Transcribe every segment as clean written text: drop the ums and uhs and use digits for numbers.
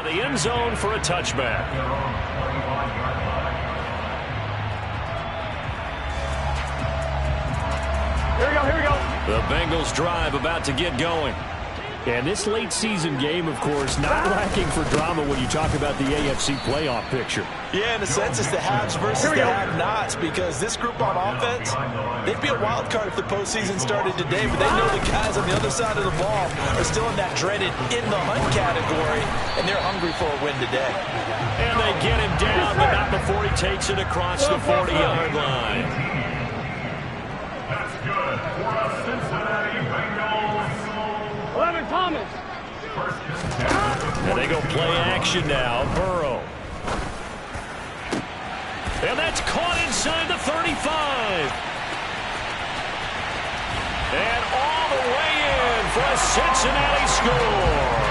the end zone for a touchback. Here we go. The Bengals drive about to get going. And this late season game, of course, not lacking for drama when you talk about the AFC playoff picture. Yeah, in a sense, it's the haves versus the have-nots, because this group on offense, they'd be a wild card if the postseason started today, but they know the guys on the other side of the ball are still in that dreaded in-the-hunt category, and they're hungry for a win today. And they get him down, but not before he takes it across the 40-yard line. That's good for a Cincinnati Bengals. 11 Thomas. And they go play action now. Burrow. And that's caught inside the 35. And all the way in for a Cincinnati score.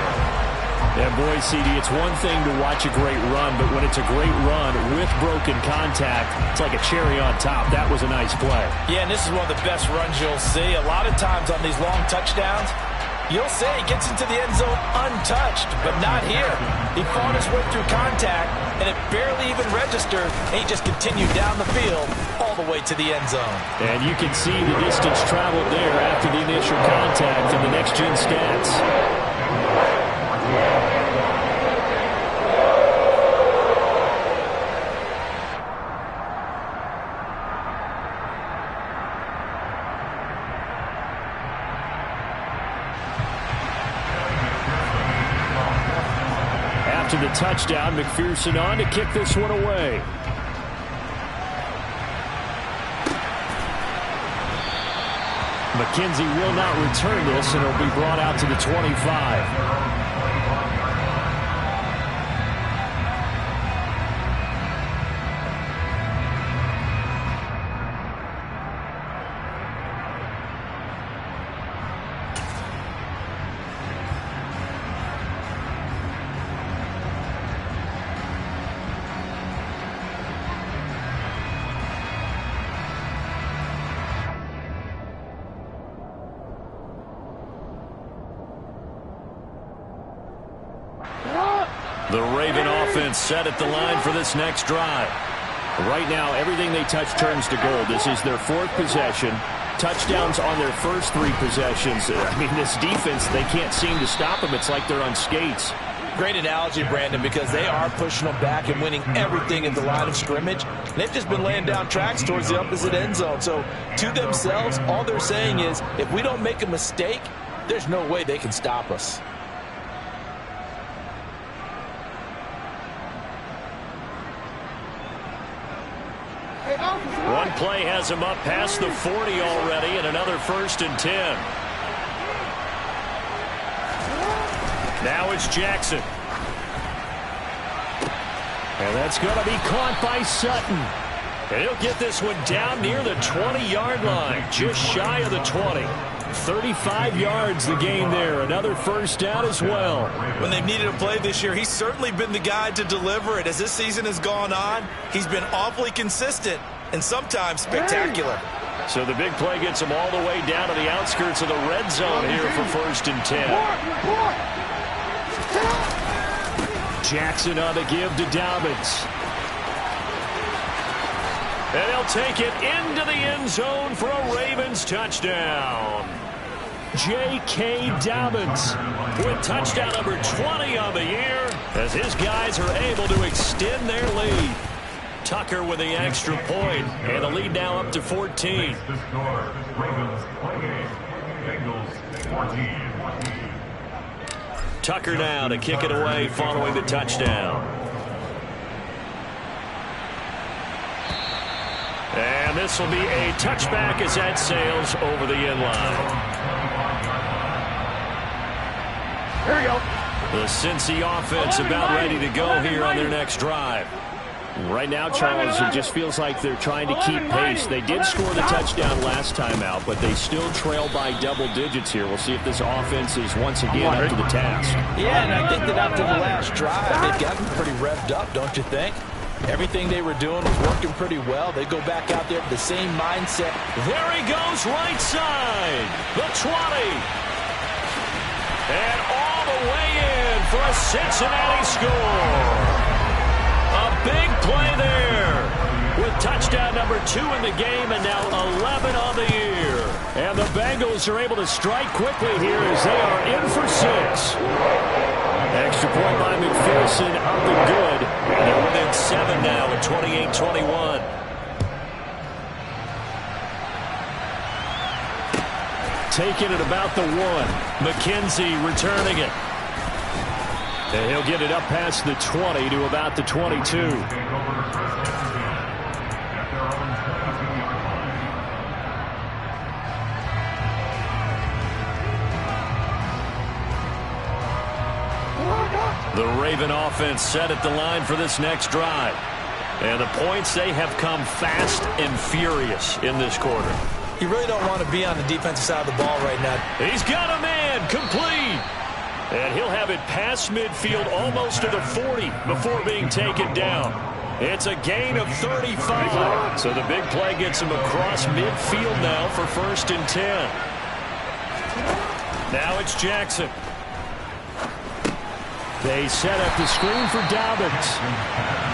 And boy, CD, it's one thing to watch a great run, but when it's a great run with broken contact, it's like a cherry on top. That was a nice play. Yeah, and this is one of the best runs you'll see. A lot of times on these long touchdowns, you'll say he gets into the end zone untouched, but not here. He fought his way through contact, and it barely even registered, and he just continued down the field all the way to the end zone. And you can see the distance traveled there after the initial contact in the next-gen stats. After the touchdown, McPherson on to kick this one away. McKenzie will not return this, and it'll be brought out to the 25. The Raven offense set at the line for this next drive. Right now, everything they touch turns to gold. This is their fourth possession. Touchdowns on their first three possessions. I mean, this defense, they can't seem to stop them. It's like they're on skates. Great analogy, Brandon, because they are pushing them back and winning everything at the line of scrimmage. They've just been laying down tracks towards the opposite end zone. So, to themselves, all they're saying is, if we don't make a mistake, there's no way they can stop us. One play has him up past the 40 already, and another 1st and 10. Now it's Jackson. And that's going to be caught by Sutton. And he'll get this one down near the 20-yard line, just shy of the 20. 35 yards the gain there. Another 1st down as well. When they've needed a play this year, he's certainly been the guy to deliver it. As this season has gone on, he's been awfully consistent and sometimes spectacular. So the big play gets him all the way down to the outskirts of the red zone here for 1st and 10. Jackson on the give to Dobbins. And he'll take it into the end zone for a Ravens touchdown. J.K. Dobbins with touchdown number 20 on the year as his guys are able to extend their lead. Tucker with the extra point, and the lead now up to 14. Tucker now to kick it away following the touchdown. And this will be a touchback as that sails over the end line. Here we go. The Cincy offense about ready to go here on their next drive. Right now, Charles, it just feels like they're trying to keep pace. They did score the touchdown last time out, but they still trail by double digits here. We'll see if this offense is once again up to the task. Yeah, and I think that after the last drive, they've gotten pretty revved up, don't you think? Everything they were doing was working pretty well. They go back out there with the same mindset. There he goes, right side, the 20. And all the way in for a Cincinnati score. A big play there with touchdown number 2 in the game and now 11 on the year. And the Bengals are able to strike quickly here as they are in for 6. Extra point by McPherson up and good. And they're within 7 now at 28-21. Taking it about the 1. McKenzie returning it. And he'll get it up past the 20 to about the 22. The Raven offense set at the line for this next drive. And the points, they have come fast and furious in this quarter. You really don't want to be on the defensive side of the ball right now. He's got a man, complete. And he'll have it past midfield almost to the 40 before being taken down. It's a gain of 35. So the big play gets him across midfield now for 1st and 10. Now it's Jackson. They set up the screen for Dobbins.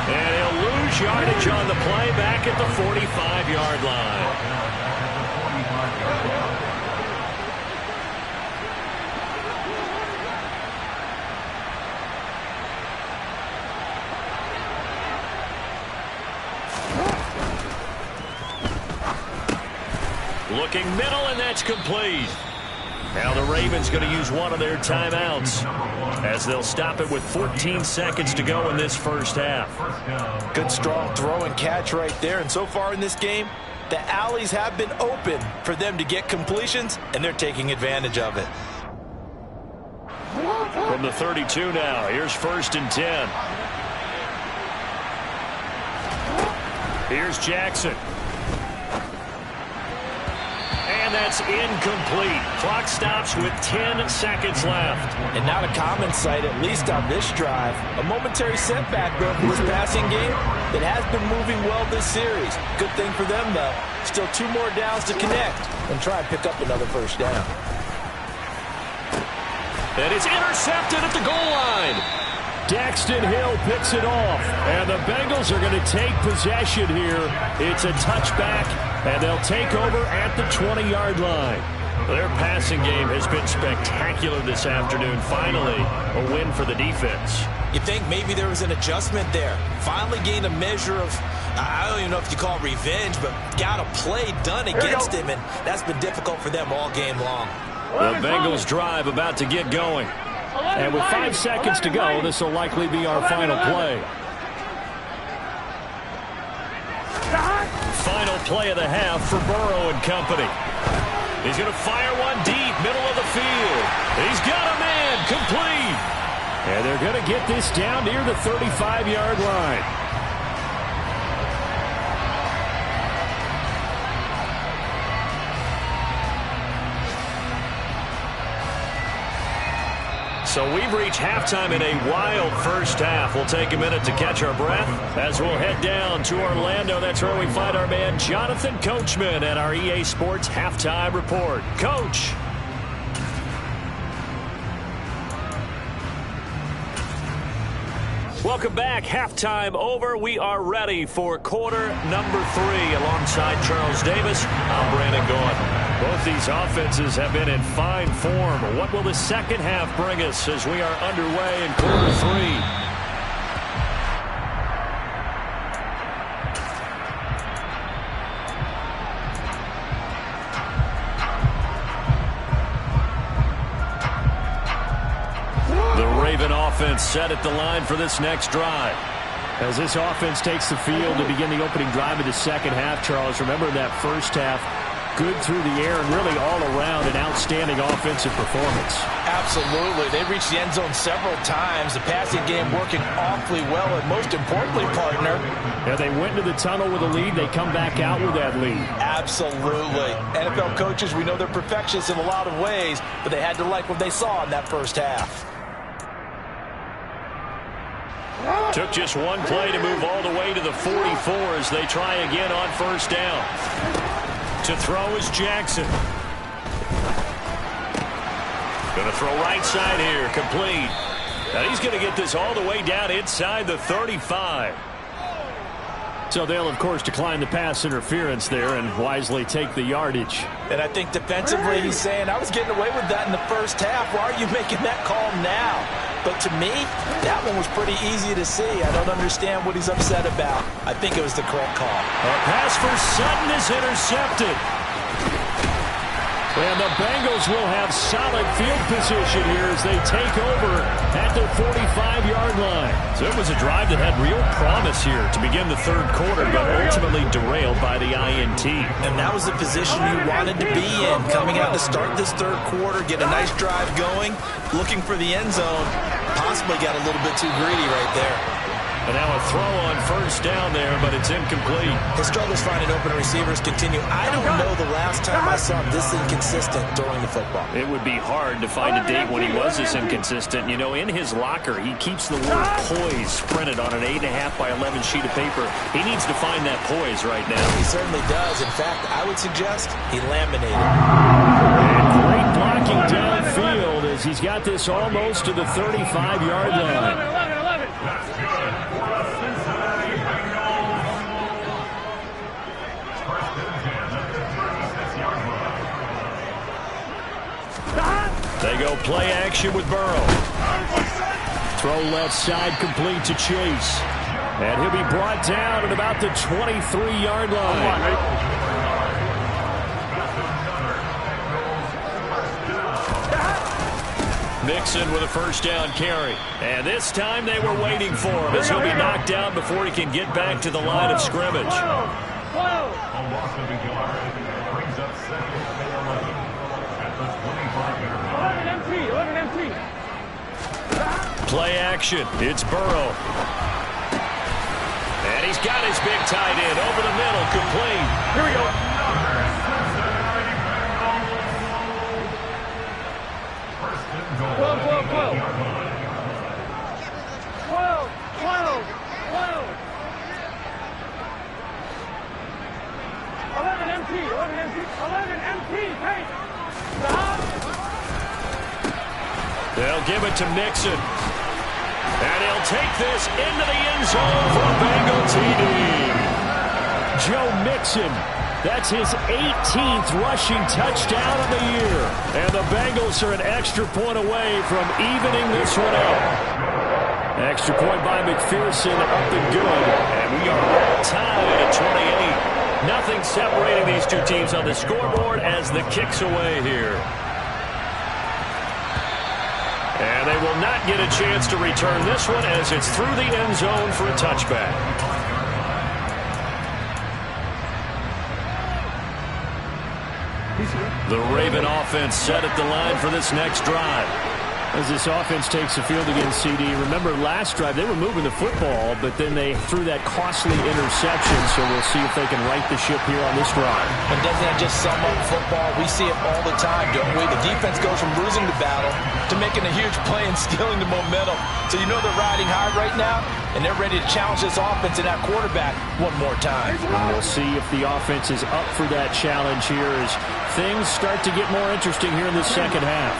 And he'll lose yardage on the play back at the 45-yard line. Looking middle, and that's complete. Now the Ravens going to use one of their timeouts as they'll stop it with 14 seconds to go in this first half. Good strong throw and catch right there. And so far in this game, the alleys have been open for them to get completions, and they're taking advantage of it. From the 32 now, here's 1st and 10. Here's Jackson. And that's incomplete. Clock stops with 10 seconds left. And not a common sight, at least on this drive. A momentary setback, though, for this passing game. It has been moving well this series. Good thing for them, though. Still 2 more downs to connect and try and pick up another first down. And it's intercepted at the goal line. Daxton Hill picks it off. And the Bengals are going to take possession here. It's a touchback, and they'll take over at the 20-yard line. Their passing game has been spectacular this afternoon. Finally, a win for the defense. You think maybe there was an adjustment there. Finally gained a measure of, I don't even know if you call it revenge, but got a play done against him, and that's been difficult for them all game long. The Bengals drive about to get going. And with 5 seconds to go, this will likely be our final play. Final play of the half for Burrow and company. He's going to fire one deep, middle of the field. He's got a man, complete. And they're going to get this down near the 35-yard line. So we've reached halftime in a wild first half. We'll take a minute to catch our breath as we'll head down to Orlando. That's where we find our man Jonathan Coachman at our EA Sports Halftime Report. Coach. Welcome back. Halftime over. We are ready for quarter number 3 alongside Charles Davis. I'm Brandon Gaudin. Both these offenses have been in fine form. What will the second half bring us as we are underway in quarter 3? Offense set at the line for this next drive. As this offense takes the field to begin the opening drive of the second half, Charles, remember that first half, good through the air and really all around an outstanding offensive performance. Absolutely. They reached the end zone several times. The passing game working awfully well, and most importantly, partner. Yeah, they went into the tunnel with a lead. They come back out with that lead. Absolutely. NFL coaches, we know they're perfectionists in a lot of ways, but they had to like what they saw in that first half. Took just one play to move all the way to the 44 as they try again on first down. To throw is Jackson. Going to throw right side here, complete. And he's going to get this all the way down inside the 35. So they'll, of course, decline the pass interference there and wisely take the yardage. And I think defensively he's saying, I was getting away with that in the first half. Why are you making that call now? But to me, that one was pretty easy to see. I don't understand what he's upset about. I think it was the correct call. A pass for Sutton is intercepted. And the Bengals will have solid field position here as they take over at their 45-yard line. So it was a drive that had real promise here to begin the third quarter, but ultimately derailed by the INT. And that was the position you wanted to be in, coming out to start this third quarter, get a nice drive going, looking for the end zone. Possibly got a little bit too greedy right there. And now a throw on first down there, but it's incomplete. His struggles finding open receivers continue. I don't know the last time I saw him this inconsistent throwing the football. It would be hard to find a date when he was this inconsistent. You know, in his locker, he keeps the word poise printed on an 8.5 by 11 sheet of paper. He needs to find that poise right now. He certainly does. In fact, I would suggest he laminated. And great blocking downfield as he's got this almost to the 35-yard line. 11. That's good. They go play action with Burrow. Throw left side complete to Chase. And he'll be brought down at about the 23-yard line. Mixon with a first down carry. And this time they were waiting for him as he'll be knocked down before he can get back to the line of scrimmage. Play action. It's Burrow. And he's got his big tight end over the middle, complete. Here we go. 11 MT. Hey. They'll give it to Mixon. And he'll take this into the end zone for a Bengal TD. Joe Mixon, that's his 18th rushing touchdown of the year. And the Bengals are an extra point away from evening this one out. Extra point by McPherson, up and good. And we are all tied at 28. Nothing separating these two teams on the scoreboard as the kick's away here. And they will not get a chance to return this one as it's through the end zone for a touchback. The Raven offense set at the line for this next drive. As this offense takes the field against CD, remember last drive they were moving the football, but then they threw that costly interception, so we'll see if they can right the ship here on this drive. And doesn't that just sum up football? We see it all the time, don't we? The defense goes from losing the battle to making a huge play and stealing the momentum. So you know they're riding high right now, and they're ready to challenge this offense and that quarterback one more time. And we'll see if the offense is up for that challenge here as things start to get more interesting here in the second half.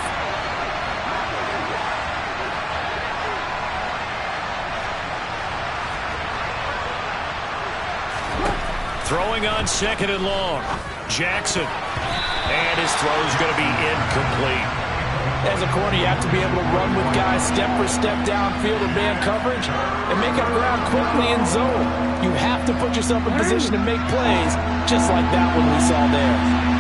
Throwing on second and long. Jackson. And his throw is going to be incomplete. As a corner, you have to be able to run with guys step for step downfield in man coverage and make up ground quickly in zone. You have to put yourself in position to make plays, just like that one we saw there.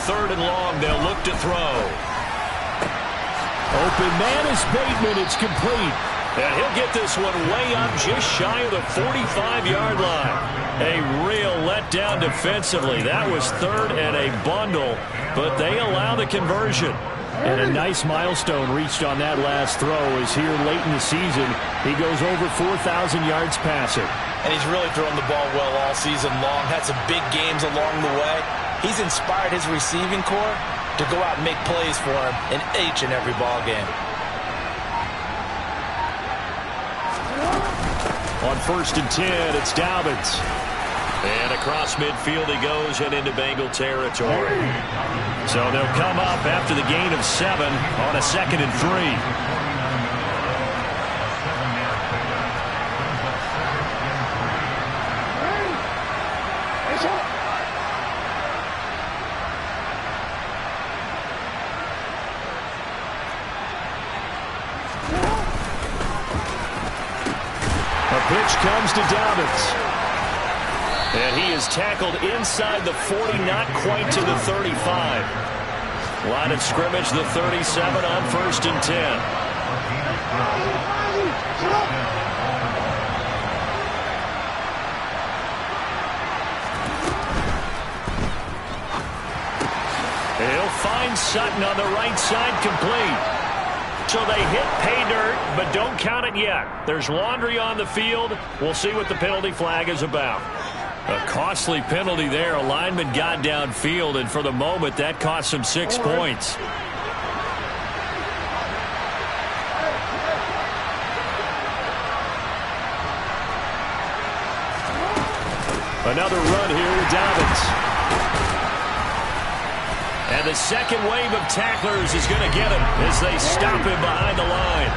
Third and long, they'll look to throw. Open man is Bateman. It's complete. And he'll get this one way up just shy of the 45-yard line. A real letdown defensively. That was third and a bundle, but they allow the conversion. And a nice milestone reached on that last throw as here late in the season, he goes over 4,000 yards passing. And he's really thrown the ball well all season long. Had some big games along the way. He's inspired his receiving corps to go out and make plays for him in each and every ball game. on 1st and 10. It's Dobbins. And across midfield he goes and into Bengal territory. So they'll come up after the gain of 7 on a 2nd and 3. Pitch comes to Dobbins. And he is tackled inside the 40, not quite to the 35. Line of scrimmage, the 37 on 1st and 10. He'll find Sutton on the right side, complete. So they hit pay dirt, but don't count it yet. There's laundry on the field. We'll see what the penalty flag is about. A costly penalty there. A lineman got downfield, and for the moment, that cost him 6 points. Another run here to Dobbins. And the second wave of tacklers is going to get him as they stop him behind the line.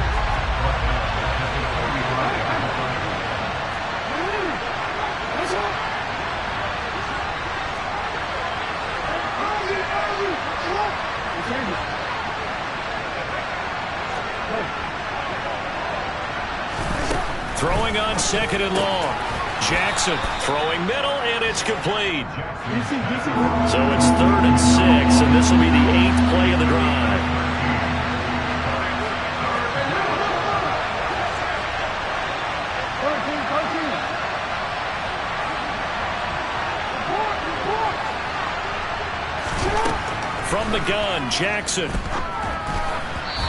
Throwing on 2nd and long. Jackson throwing middle, and it's complete. So it's 3rd and 6, and this will be the 8th play of the drive. From the gun, Jackson.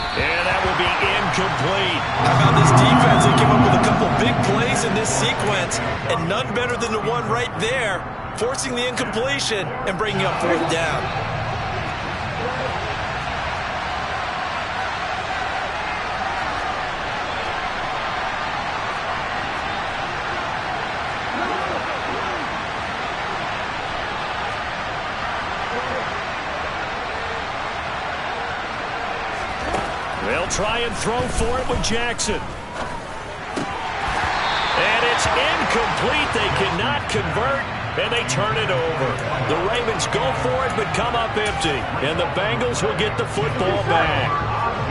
And that will be incomplete. How about this defense? They came up with a couple big plays in this sequence, and none better than the one right there, forcing the incompletion and bringing up 4th down. They'll try and throw for it with Jackson. And it's incomplete. They cannot convert, and they turn it over. The Ravens go for it, but come up empty. And the Bengals will get the football back.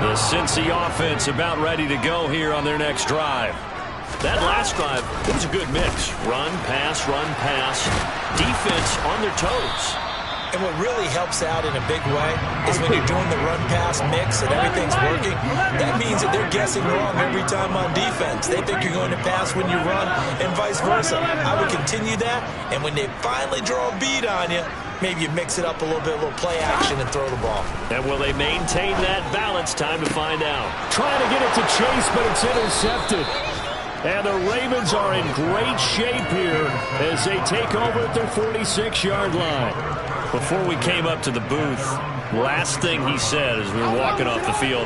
The Cincy offense about ready to go here on their next drive. That last drive, it was a good mix. Run, pass, defense on their toes. And what really helps out in a big way is when you're doing the run-pass mix and everything's working, that means that they're guessing wrong every time on defense. They think you're going to pass when you run and vice versa. I would continue that, and when they finally draw a beat on you, maybe you mix it up a little bit, a little play action, and throw the ball. And will they maintain that balance? Time to find out. Trying to get it to Chase, but it's intercepted. And the Ravens are in great shape here as they take over at their 46-yard line. Before we came up to the booth, last thing he said as we were walking off the field,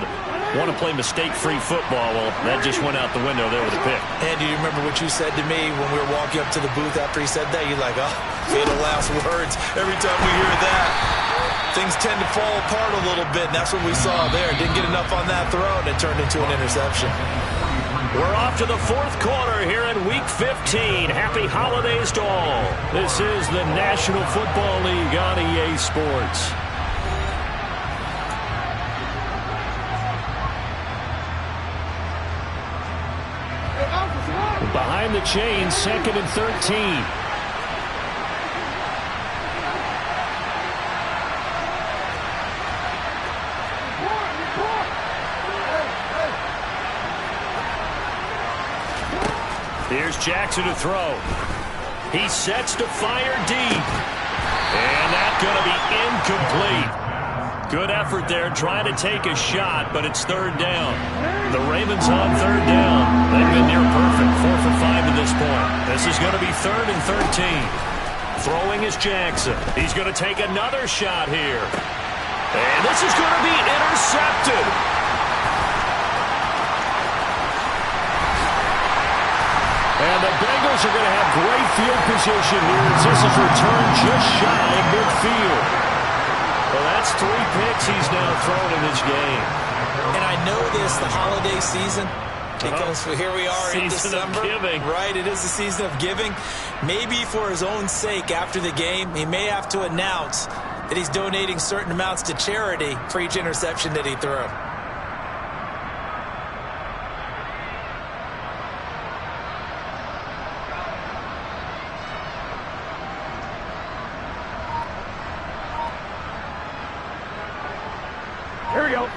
want to play mistake-free football. Well, that just went out the window there with a pick. And do you remember what you said to me when we were walking up to the booth after he said that? You're like, oh, fatal last words. Every time we hear that, things tend to fall apart a little bit, and that's what we saw there. Didn't get enough on that throw, and it turned into an interception. We're off to the 4th quarter here in Week 15. Happy holidays to all. This is the National Football League on EA Sports. Behind the chains, 2nd and 13. Here's Jackson to throw. He sets to fire deep. And that's going to be incomplete. Good effort there trying to take a shot, but it's 3rd down. The Ravens on 3rd down. They've been near perfect, 4 for 5 to this point. This is going to be 3rd and 13. Throwing is Jackson. He's going to take another shot here. And this is going to be intercepted. And And the Bengals are going to have great field position here as this is returned just shy of midfield. Well, that's 3 picks he's now thrown in this game. And I know this, the holiday season, because here we are in December. Season of giving. Right, it is the season of giving. Maybe for his own sake after the game, he may have to announce that he's donating certain amounts to charity for each interception that he threw. Here we go.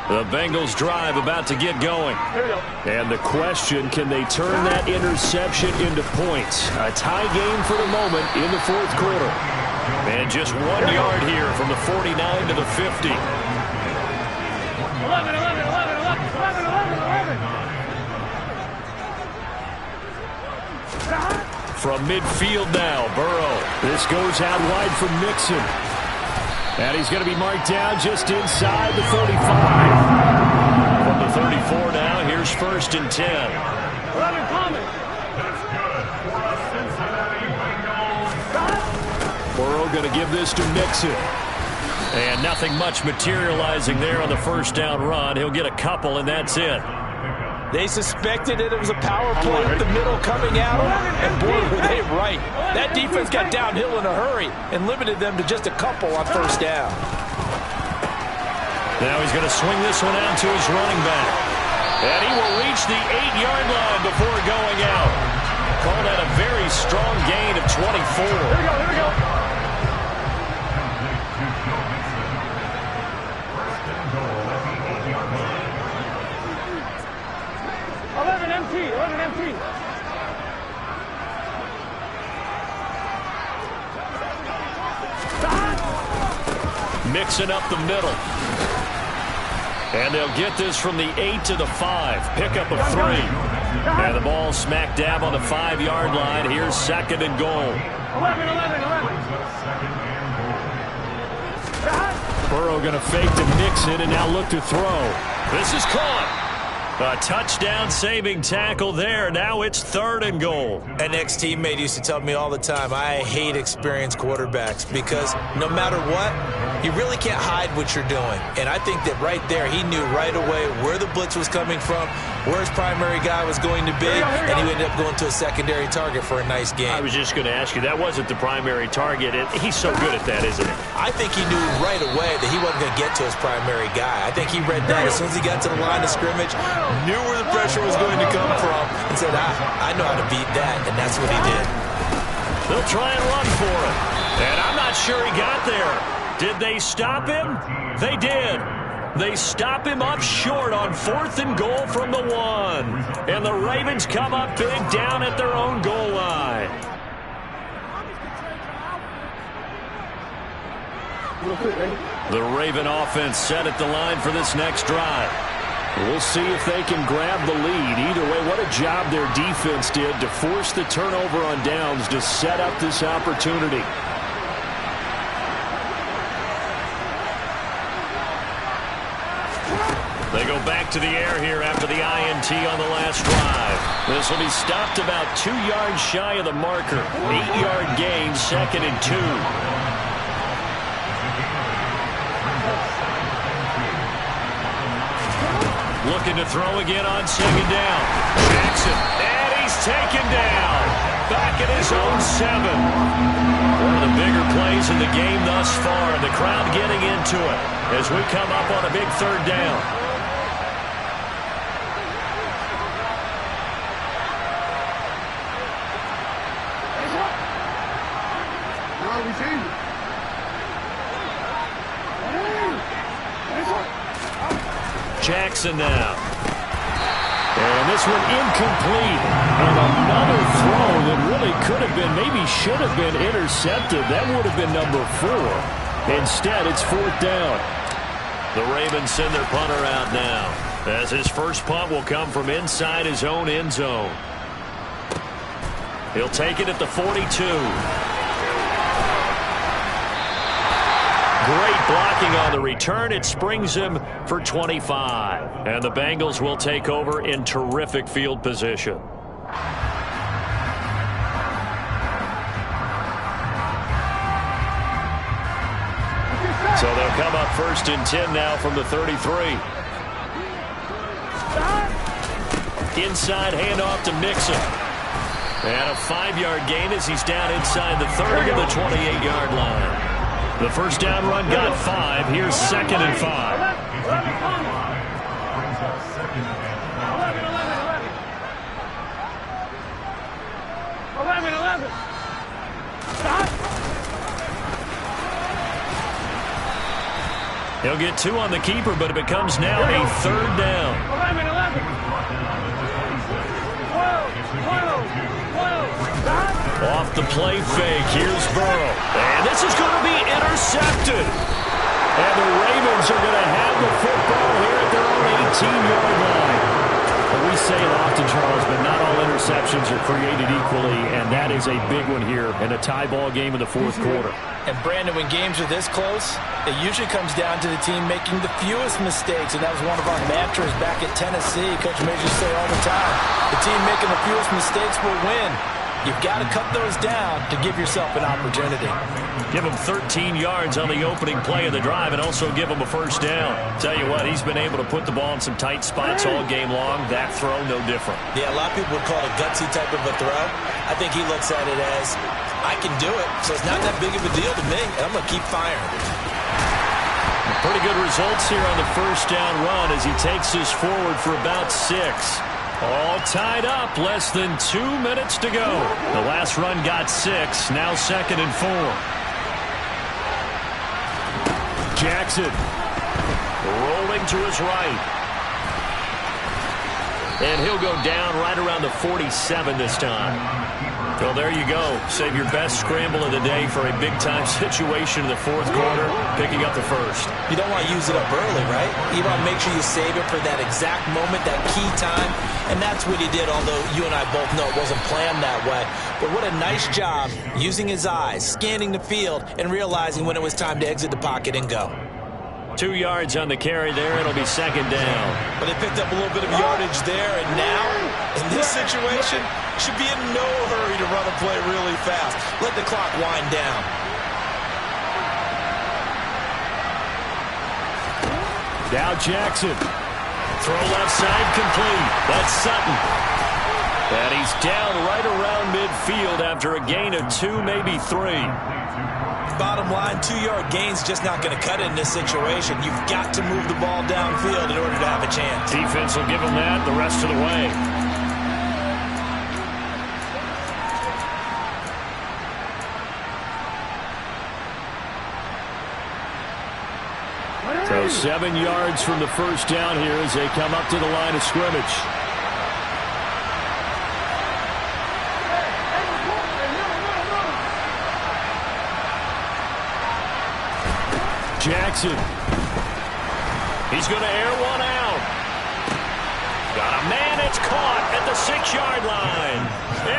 The Bengals drive about to get going. Here we go. And the question, can they turn that interception into points? A tie game for the moment in the 4th quarter. And just 1 yard here from the 49 to the 50. 11, 11, 11, 11, 11, 11, 11. From midfield now, Burrow. This goes out wide from Mixon. And he's going to be marked down just inside the 35. From the 34 now, here's 1st and 10. 11 coming. Burrow going to give this to Mixon. And nothing much materializing there on the 1st down run. He'll get a couple, and that's it. They suspected it was a power play up the middle coming at them, and boy, were they right. That defense got downhill in a hurry and limited them to just a couple on 1st down. Now he's going to swing this one out to his running back. And he will reach the 8-yard line before going out. Call that a very strong gain of 24. Here we go, here we go. Mixing up the middle. And they'll get this from the 8 to the 5. Pickup of 3. And the ball smack dab on the 5-yard line. Here's 2nd and goal. 11, 11, 11. Burrow going to fake to Mixon and now look to throw. This is caught. A touchdown-saving tackle there. Now it's 3rd and goal. An ex-teammate used to tell me all the time, I hate experienced quarterbacks because no matter what, you really can't hide what you're doing. And I think that right there, he knew right away where the blitz was coming from, where his primary guy was going to be, and he ended up going to a secondary target for a nice game. I was just going to ask you, that wasn't the primary target. He's so good at that, isn't he? I think he knew right away that he wasn't going to get to his primary guy. I think he read that as soon as he got to the line of scrimmage, knew where the pressure was going to come from, and said, I know how to beat that, and that's what he did. They'll try and run for it. And I'm not sure he got there. Did they stop him? They did. They stop him up short on 4th and goal from the 1. And the Ravens come up big down at their own goal line. The Raven offense set at the line for this next drive. We'll see if they can grab the lead. Either way, what a job their defense did to force the turnover on downs to set up this opportunity. They go back to the air here after the INT on the last drive. This will be stopped about 2 yards shy of the marker. 8-yard gain, 2nd and 2. Looking to throw again on 2nd down. Jackson, and he's taken down. Back at his own 7. One of the bigger plays in the game thus far, and the crowd getting into it as we come up on a big 3rd down. Jackson now. And this one incomplete. And another throw that really could have been, maybe should have been intercepted. That would have been number 4. Instead, it's 4th down. The Ravens send their punter out now, as his first punt will come from inside his own end zone. He'll take it at the 42. Great blocking on the return. It springs him for 25. And the Bengals will take over in terrific field position. come up 1st and 10 now from the 33. Inside handoff to Mixon. And a 5-yard gain as he's down inside the 30 of the 28-yard line. The first down run got 5. Here's 2nd and 5. 11. He'll get 2 on the keeper, but it becomes now a 3rd down. 11. 12. Off the play fake, here's Burrow. And this is going to be intercepted. And the Ravens are going to have the football here at their own 18-yard line. But we say it often, Charles, but not all interceptions are created equally, and that is a big one here in a tie ball game in the 4th quarter. And, Brandon, when games are this close, it usually comes down to the team making the fewest mistakes, and that was one of our mantras back at Tennessee. Coach Major used to say all the time, the team making the fewest mistakes will win. You've got to cut those down to give yourself an opportunity. Give him 13 yards on the opening play of the drive and also give him a first down. Tell you what, he's been able to put the ball in some tight spots all game long. That throw, no different. Yeah, a lot of people would call it a gutsy type of a throw. I think he looks at it as, I can do it, so it's not that big of a deal to me. I'm going to keep firing. Pretty good results here on the first down run as he takes us forward for about 6. All tied up, less than 2 minutes to go. The last run got 6, now 2nd and 4. Jackson rolling to his right. And he'll go down right around the 47 this time. Well, there you go. Save your best scramble of the day for a big-time situation in the 4th quarter, picking up the first. You don't want to use it up early, right? You want to make sure you save it for that exact moment, that key time. And that's what he did, although you and I both know it wasn't planned that way. But what a nice job using his eyes, scanning the field, and realizing when it was time to exit the pocket and go. 2 yards on the carry there. It'll be 2nd down. But they picked up a little bit of yardage there, and now, in this situation, should be in no hurry to run a play really fast. Let the clock wind down. Now Jackson. Throw left side complete. That's Sutton. And he's down right around midfield after a gain of 2, maybe 3. Bottom line, 2-yard gain's just not going to cut it in this situation. You've got to move the ball downfield in order to have a chance. Defense will give him that the rest of the way. So 7 yards from the first down here as they come up to the line of scrimmage. Jackson. He's going to air one out. Got a man, it's caught at the 6-yard line.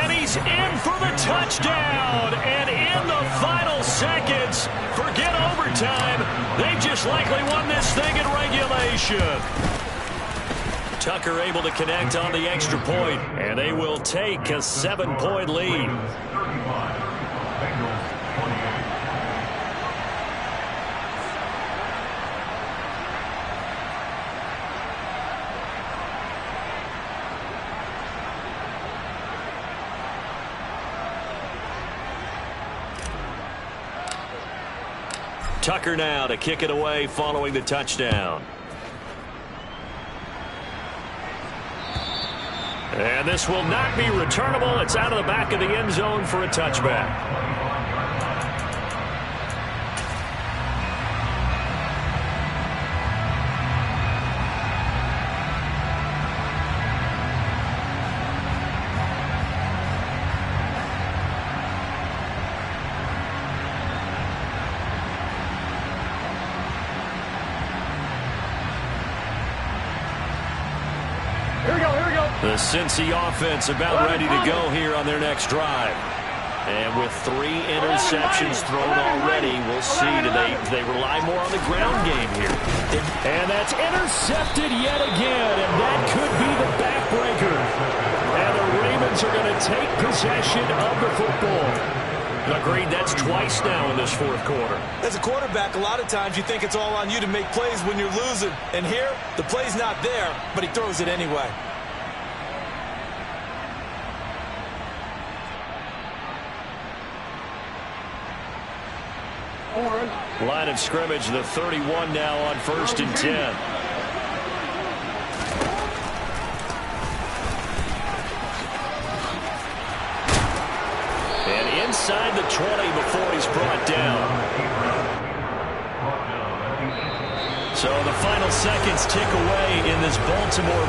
And he's in for the touchdown. And in the final seconds, forget overtime. They just likely won this thing in regulation. Tucker able to connect on the extra point, and they will take a 7-point lead. Tucker now to kick it away following the touchdown. And this will not be returnable. It's out of the back of the end zone for a touchback. The Cincy offense about ready to go here on their next drive. And with 3 interceptions thrown already, we'll see. Do they rely more on the ground game here? And that's intercepted yet again, and that could be the backbreaker. And the Ravens are going to take possession of the football. Agreed, that's twice now in this fourth quarter. As a quarterback, a lot of times you think it's all on you to make plays when you're losing. And here, the play's not there, but he throws it anyway. Line of scrimmage, the 31 now on 1st and 10. And inside the 20 before he's brought down. So the final seconds tick away in this Baltimore